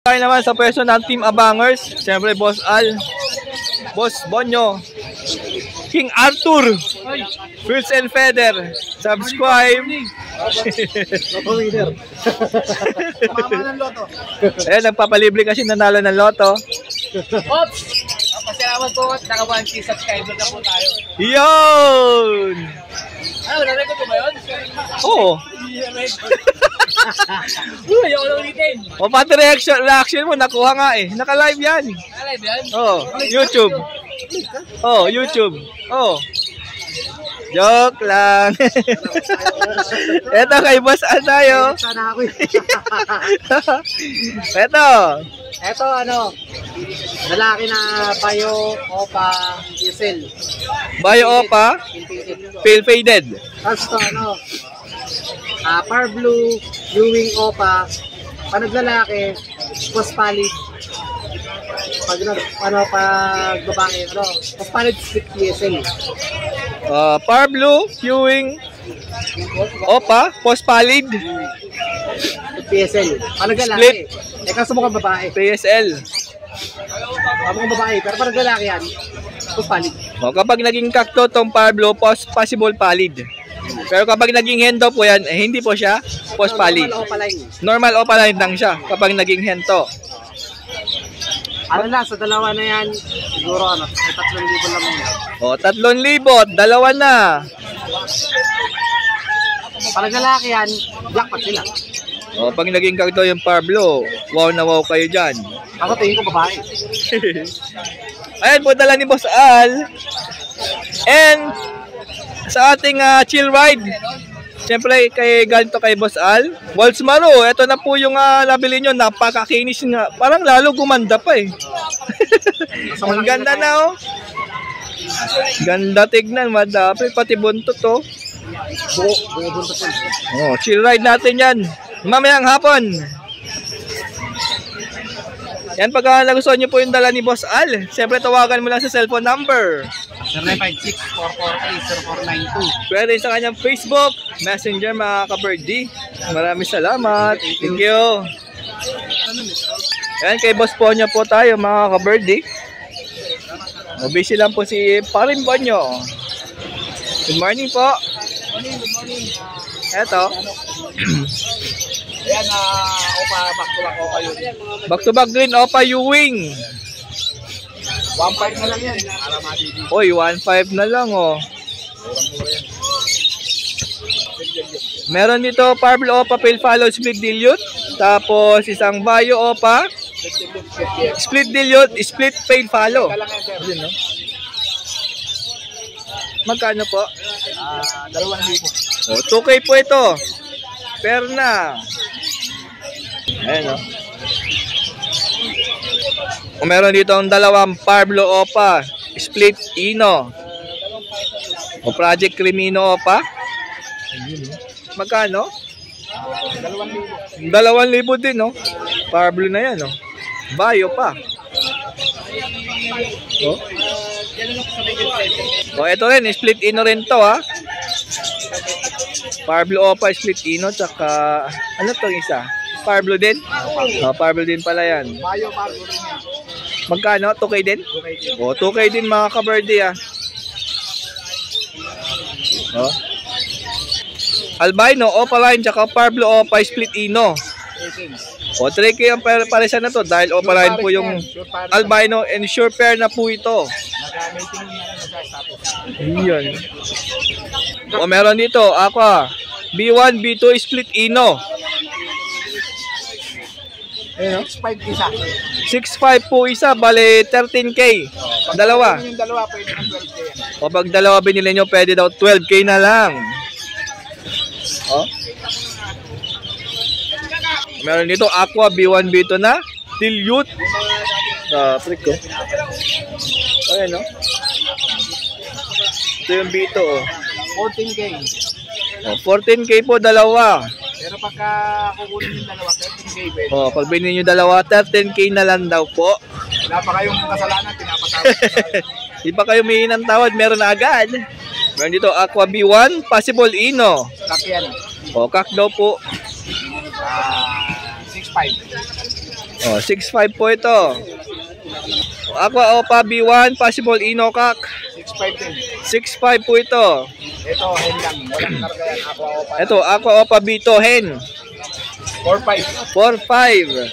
Tayo naman sa pwesto ng Team Abangers. Siyempre, Boss Al, Boss Bonyo, King Arthur, Fields and Feather. Subscribe. Ayan, nagpapalibre kasi nanalo ng loto. Oops! Pasalamat po at naka 1K subscriber na po tayo. Yun! Ano, narecord ko ba yun? Oo. Uy, ako lang ulitin. O pati reaction mo, nakuha nga eh. Naka-live yan. Naka-live yan? Oo, YouTube. Oo, YouTube. Oo. Joke lang. Eto kay Boss Al tayo. Sana ako eh. Eto. Eto ano, lalaki na Bayo Opa Diesel. Bayo Opa, pale faded. Tapos to ano, Par Blue Ewing Opa, panaglalaki, Post Palid. Pag babae, Post Palid split PSL. Par Blue Ewing Opa, Post Palid. PSL. Panaglalaki. Kaso mukhang babae. PSL. Mukhang babae, pero panaglalaki yan. Post Palid. Kapag naging kakto tong Par Blue, possible palid. Pero kapag naging hendo po yan, hindi po siya post palid. Normal opaline lang siya kapag naging hento. Ano na, sa dalawa na yan, siguro 3,000 lang yan. 3,000, dalawa na. Pag lalaki yan, jackpot sila. Pag naging kakto yung Par Blue, wow na wow kayo dyan. Ako tingin ko babae. Ayan po, dala ni Boss Al. And sa ating chill ride, siyempre ganito kay Boss Al, Walsmaro, ito na po yung nabili nyo, napakakinis nga, parang lalo gumanda pa eh. Ang ganda na oh. Ganda tignan, madapit, pati buntot oh. Chill ride natin yan, mamayang hapon. Yan, pag nagustuhan nyo po yung dala ni Boss Al, siyempre tawagan mo lang sa cellphone number 0956-448-0492. pwede sa kanyang Facebook Messenger mga ka-birdie. Maraming salamat. Thank you. Yan, kay Boss Ponyo po tayo mga ka-birdie. Busy lang po si Parin Ponyo. Good morning po. Good morning. Eto. Ayan, Opa, back-to-back Opa Ewing. Back-to-back green Opa Ewing. 1.5 na lang yan. Oy, 1.5 na lang oh. Meron dito Par Blue Opa Pale Follow Split Dilute. Tapos isang Bayo Opa Split Dilute, Split Pale Follow. Yun, no? Magkano po? 2,000. 2K po ito. Perna. Ayan o. Meron dito ang dalawang Par Blue Opa Split Ino o Project Crimino Opa. Magkano? 2,000 din no. Par Blue na yan no. Bayo pa. Ito rin, Split Ino rin to ha. Par Blue Opa Split Ino, tsaka ano tong isa? Par Blue din? Par Blue din pala yan. Bayo, Par Blue rin yan. Magkano? 2K din? 2K din mga ka-birdie ah. Albino, Opaline, tsaka Par Blue Opa Split Ino. 3K ang parisan na to dahil Opaline po yung albino and sure pair na po ito. Yan. Meron dito, Aqua B1, B2 Split Ino. 6.5 isa. 6.5 po isa, bale 13K. Dalawa. Yung dalawa, pwede ng 12K. O pag dalawa binili nyo, pwede daw 12K na lang. Meron dito Aqua B1, B2 na Dilute. Freak ko. Ayan no. Ito yung B2 oh. 14K. 14K po dalawa. Pero pagka kukunin yung dalawa, 13K. Pag binili nyo dalawa, 13K na lang daw po. Wala pa kayong kasalanan, pinapatawad. Di pa kayo may ng tawad, meron na agad. Meron dito Aqua B1, Possible Ino. Kak yan. Kak daw po. 6.5. Oh, 6'5 po ito. Aqua Opa B1, possible Inokak. 6.5 din. 6'5 po ito. Ito, hen lang. Walang karga yan. Aqua Opa. Ito, Aqua Opa B2 hen. 4.5. 4'5.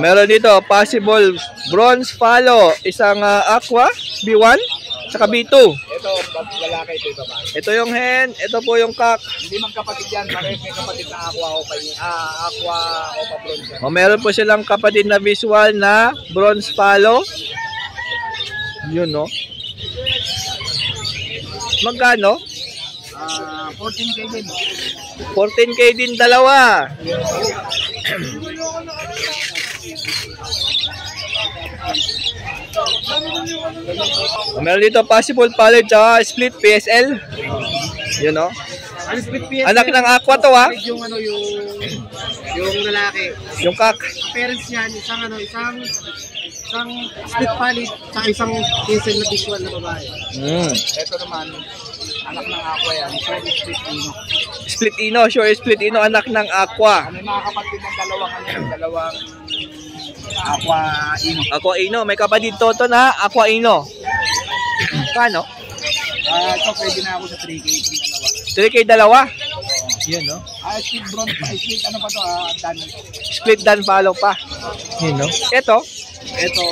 Meron dito, possible bronze follow. Isang Aqua B1, saka B2. Ito, lalaki, ito babae. Ito yung hen, ito po yung kak. Hindi magkapatid yan. Parehas may kapatid na Aqua Opa. Aqua Opa bronze. O, meron po silang kapatid na visual na bronze follow. Yun, no? Magkano? 14K din. 14K din dalawa. Meron dito possible pallet tsaka split PSL. Yun, no? Ano split PSL? Anak ng Aqua to, ha? Yung ano, yung lalaki. Yung kak. Parents niyan, isang split pallet sa isang PSL na visual na babae. Ito naman, anak ng Aqua yan. Sure split Ino. Split Ino, sure split Ino, anak ng Aqua. May mga kapatid ng dalawang Aqua Ino. Aqua Ino, may kapatid Toto na Aqua Ino. Kano? Ito pwede na ako sa 3K, 3K dalawa. Yun, no? Split bronze pa, split ano pa to dan. Split dan follow pa. Yun, no? Ito? Ito,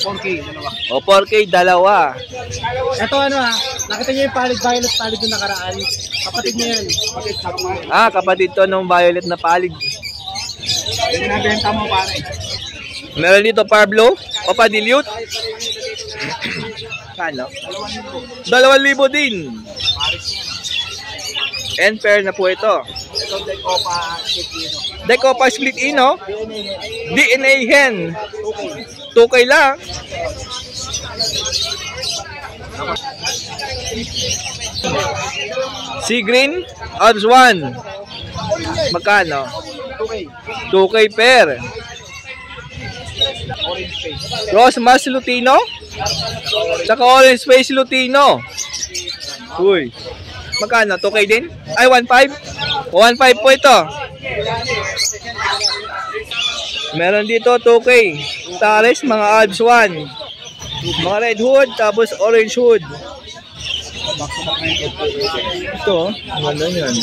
4K, dalawa. O, 4K dalawa. Ito nakita niyo yung violet yung nakaraan. Kapatid niya yan. Kapatid sa kumain. Kapatid to nung violet na palig. Binabenta mo pare. Meron dito Pablo, Opa Dilute. Kano? 2,000 din. And pair na po ito. Ito Deck Opa Split Ino. Deck Opa Split Ino. DNA hen. 2K lang. Sea Green, odds 1. Magkano? 2K pair. Orange face. Cross Mass Lutino. Saka Orange Face Lutino. Uy. Magkano? 2K din? Ay, 1.5? 1.5 po ito. Meron dito 2K. Tares, mga odds 1. Mga red hood, tapos orange hood. Ito, ganda yan.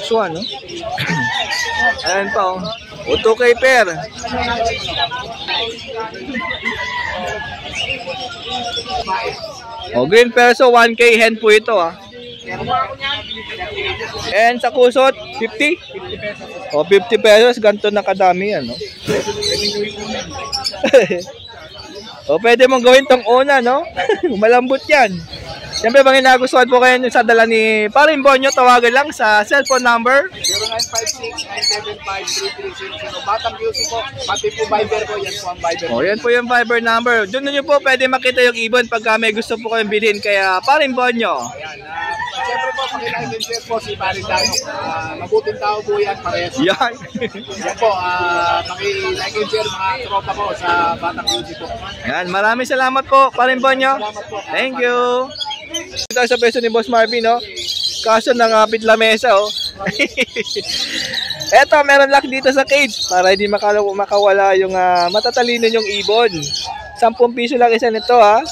Swan, no? Ayan pa, oh. O 2K pair. O, green perso, 1K hen po ito, ah. And sa kusot, 50? O, 50 pesos, ganito na kadami yan, no? O, pwede mong gawin tong una, no? Malambot yan. Siyempre, bang nagustuhan po kayo sa dala ni Paring Bonyo, tawagan lang sa cellphone number 0956-975-3300. Batang Music po, pati po Viber po, yan po ang Viber. O, yan po yung Viber number. Doon nyo po pwede makita yung ibon pagka may gusto po kayong bilhin kaya Paring Bonyo. Ayan, siyempre po, pakilike and share po si Paring Dano. Mabuting tao po yan, parehas. Yan. Yan po, pakilike and share mga tropa po sa Batang Music po. Yan, maraming salamat po Paring Bonyo. Thank you. Ito sa peso ni Boss Marvin, no? Kaso nangapit lamesa, oh. Eto, meron lock dito sa cage para hindi makawala yung matatalino yung ibon. 10 piso lang isa nito, ha.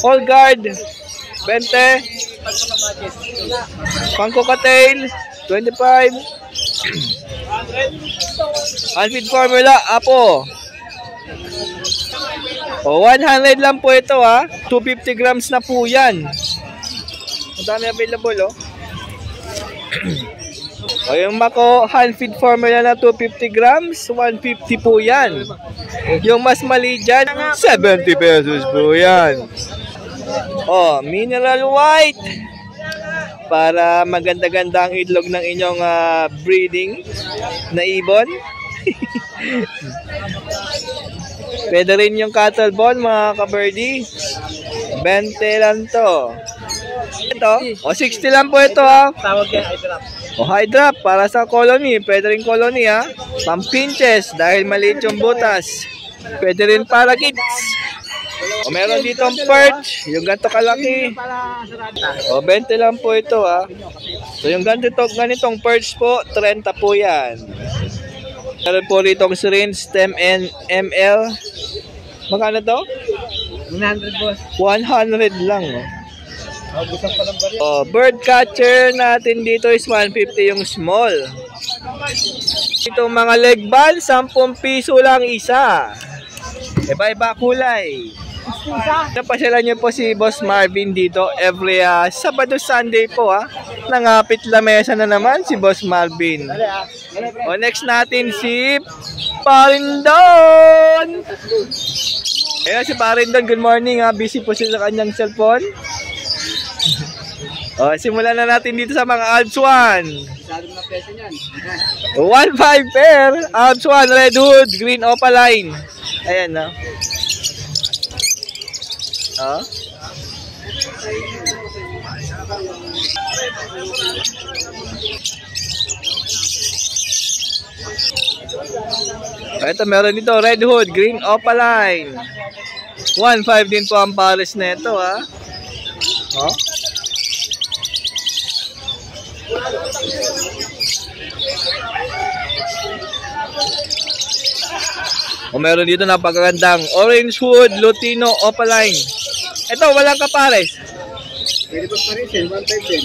All guard, 20. Pangkokatail, 25. Unfeed formula, apo. O, 100 lang po ito, ha. 250 grams na po yan. Ang dami available, oh. O, yung Mako hand feed formula na 250 grams, 150 po yan. Yung mas mali dyan, 70 pesos po yan. O, mineral white. Para maganda-ganda ang itlog ng inyong breeding na ibon. Pwede rin yung cattle ball, mga ka-birdie. 20 lang to. Ito, o 60 lang po ito, ha. Tawag yan, high drop. O high drop, para sa colony. Pwede rin colony, ha. Pampinches, dahil maliit yung butas. Pwede rin para kids. O meron dito ang perch, yung ganito kalaki. O 20 lang po ito ha. So yung ganitong perch po, 30 po yan. Meron po rito ang syringe, 10 ml. Magkano to? 100 boss. 100 lang. Oh, bird catcher natin dito is 150 yung small. Itong mga leg ball, 10 piso lang isa. Iba-iba kulay. Napasyalan niyo po si Boss Marvin dito every Sabado, Sunday po ha. Nangapit lamesa na naman si Boss Marvin. O next natin si Parindon. Ayan si Parindon, good morning ha. Busy po siya sa kanyang cellphone. O simulan na natin dito sa mga Alps 1. 1.5 pair, Alps 1, red hood, green opaline. Ayan na. Oh. Ito meron dito red hood, green opaline. 1.5 din po ang pares na ito ha. Oh. O meron dito napakagandang orange hood, Lutino opaline. Ito, walang kapares. Pwede pa parisin, 1.5 din.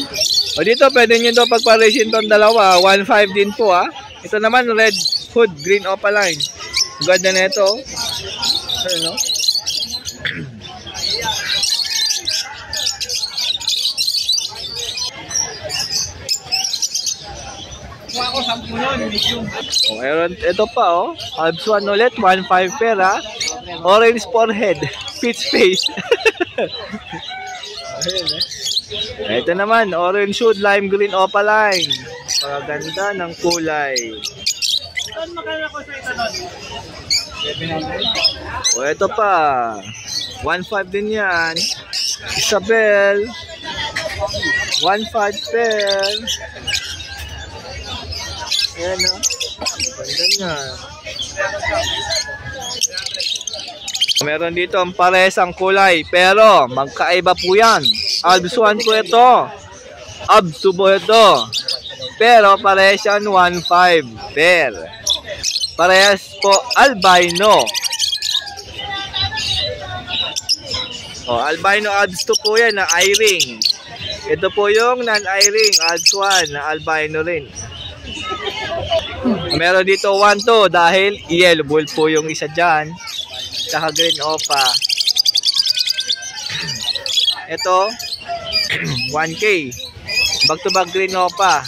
O dito, pwede nyo ito pagparisin itong dalawa. 1.5 din po ha. Ito naman, red hood, green opaline. Ganda na ito. Ano? Oh, meron ito pa oh. Alps 1 ulit, 1.5 pair ha. Orange forehead, peach face. Ito naman, orange hood, lime green opaline. Pagaganda ng kulay. O ito pa, 1.5 din yan. Isabel, 1.5 pair. Ayan o. Ganda nga. Meron dito ang paresang kulay. Pero magkaiba po yan. Alps 1 po ito. Alps 2 po ito. Pero parehas yan 1.5 pair. Parehas po albino. O, albino Alps 2 po yan na eye-ring. Ito po yung non-eye-ring Alps 1 na albino rin. Meron dito 1-2 dahil yellow bull po yung isa dyan. Saka green opa. Ito 1K. Back to back green opa.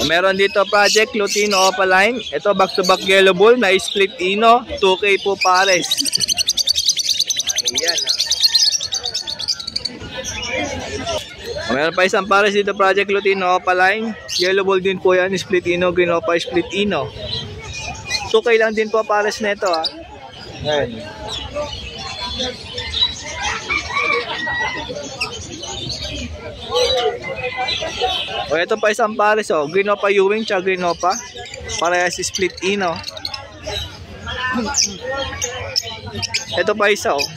Meron dito project Lutino opaline. Ito back to back yellow bull na split ino. 2K po pares. Ayan meron pa isang pares dito project Lutino opaline. Yellow bull din po yan. Split ino, green opa, split ino. 2K lang din po pares na ito ha. Ayan. O ito pa isang pares oh. Green opa Ewing tsaka green opa. Parehas split ino. Ito pa isa oh.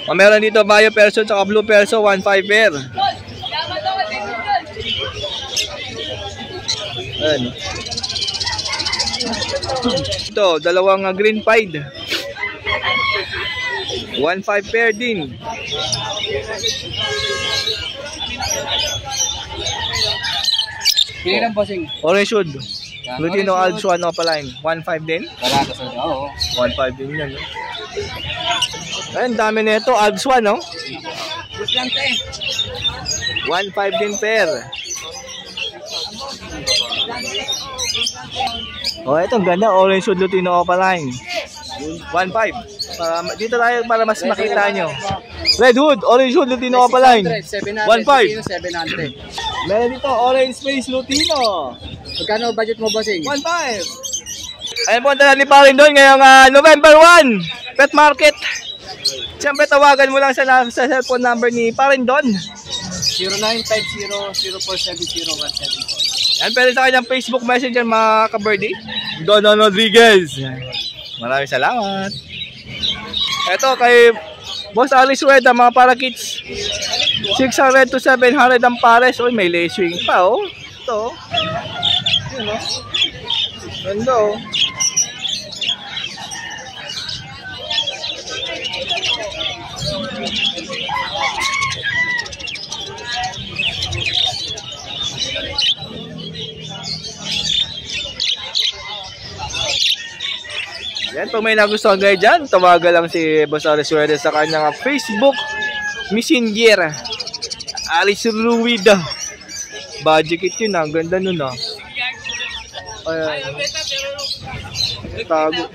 O meron dito bio perso at blue perso 1.5 pair. Ayan. Ito dalawang green pied 1.5 pair din. Kailan bossing? Orange hood Lutino Alps 1 opaline 1.5 din? Wala ka sa oo. 1.5 din yan. Ayun, dami na ito. Alps 1, no? 1.5 din pair. Oh, ito ang ganda. Orange hood Lutino opaline 1.5. Dito tayo para mas makita nyo. Red hood, orange hood Lutino opaline 1.5. 700. Meron dito orange face Lutino. Magkano budget mo bossing? 1.5. Ayan po ang dala ni Parindon ngayong November 1 Pet Market. Siyempre, tawagan mo lang sa cellphone number ni Parin Don. 0950-0470-174. Yan, pwede sa kanyang Facebook Messenger, mga ka-birdie. Don Rodriguez. Maraming salamat. Ito, kay Boss Alice Rueda, mga para-kits. 600 to 700 ang pares. Uy, may lacing pa, oh. Ito, oh. Yun, oh. Ganda, oh. Yan, pag may nagustuhan kayo dyan, tawagan lang si Boss Alice Rueda sa kanyang Facebook Messenger. Alice Rueda. Budget yun, ang ganda nun, ah. Ayan. Tago.